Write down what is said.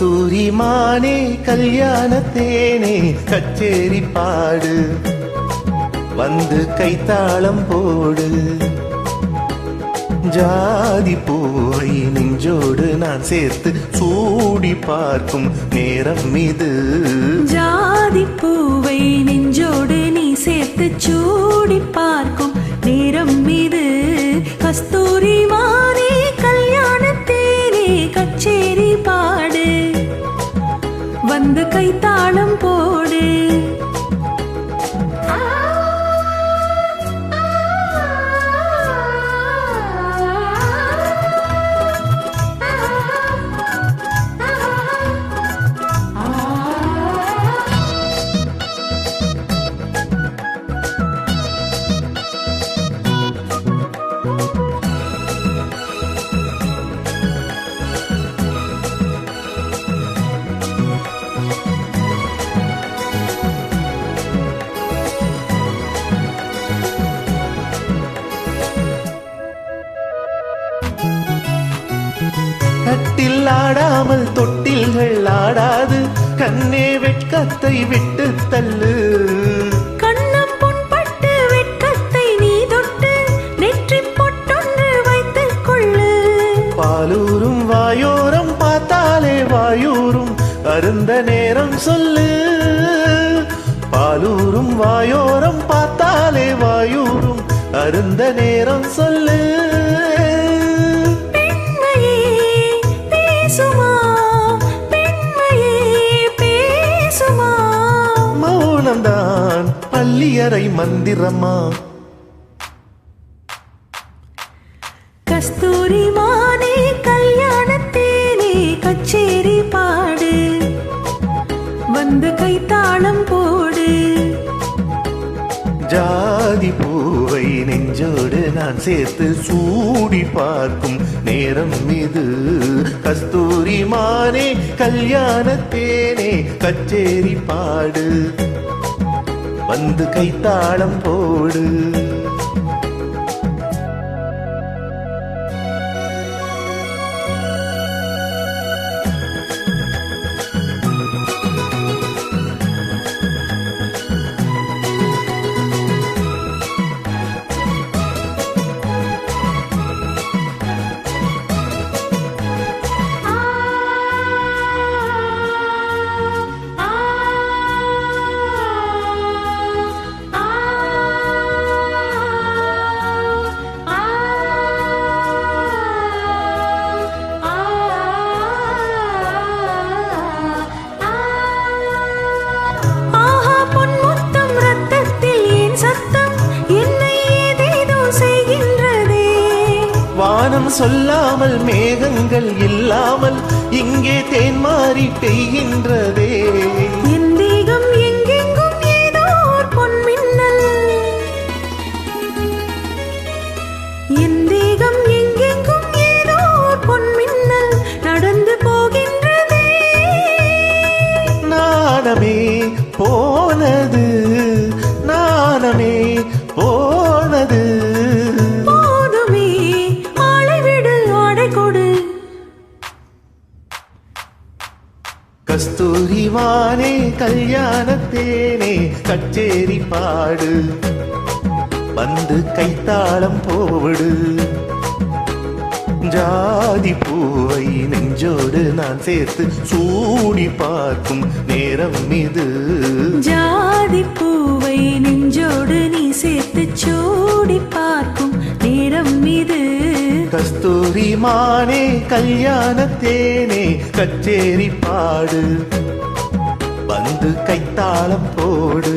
கஸ்தூரி மானே கல்யாணத்தேனே கச்சேரி பாடு வந்து கைத்தாளம் போடு ஜாதி பூவை நெஞ்சோடு நான் சேர்த்து சூடி பார்க்கும் நேரம் இது ஜாதி பூவை நெஞ்சோடு நீ சேர்த்து சூடி பார்க்கும் நேரம் இது கஸ்தூரி மானே கல்யாணத்தேனே கச்சேரி பாடு வந்து கைத்தாளம் போடு கட்டில் ஆடாமல் தொட்டில்கள் ஆடாது கண்ணே வெட்கத்தை விட்டு தள்ளு கண்ணம் புண்பட்டு வெட்கத்தை நீ தொட்டு நெற்றி பொட்டொன்று வைத்துக் கொள்ளு பாலூரும் வாயோரம் பார்த்தாலே வாயூரும் அருந்த நேரம் சொல்லு பாலூரும் வாயோரம் பார்த்தாலே வாயூரும் அருந்த நேரம் சொல்லு மௌனம்தான் பள்ளியறை மந்திரமா கஸ்தூரி மானே கல்யாணத்தேனே கச்சேரி பாடு வந்து கைத்தாளம் போடு ஜாதி பூவை நெஞ்சோடு நான் சேர்த்து சூடி பார்க்கும் நேரம் இது கஸ்தூரி மானே கல்யாணத்தேனே கச்சேரி பாடு வந்து கைத்தாளம் போடு வானம் சொல்லாமல் மேகங்கள் இல்லாமல் இங்கே தேன் மாறி பெய்கின்றதே என் தேகம் எங்கெங்கும் ஏதோ பொன்மின்னல் என் தேகம் எங்கெங்கும் ஏதோ பொன்மின்னல் நடந்து போகின்றதே நாணமே போனது நாணமே போனது கஸ்தூரி மானே கல்யாணத்தேனே கச்சேரி பாடு வந்து கைத்தாளம் போடு ஜாதி பூவை நெஞ்சோடு நான் சேர்த்து சூடி பார்க்கும் நேரம் இது ஜாதி பூவை நெஞ்சோடு நீ சேர்த்து சூடி பார்க்கும் நேரம் இது கஸ்தூரி மானே கல்யாணத்தேனே கச்சேரி பாடு வந்து கைத்தாளம் போடு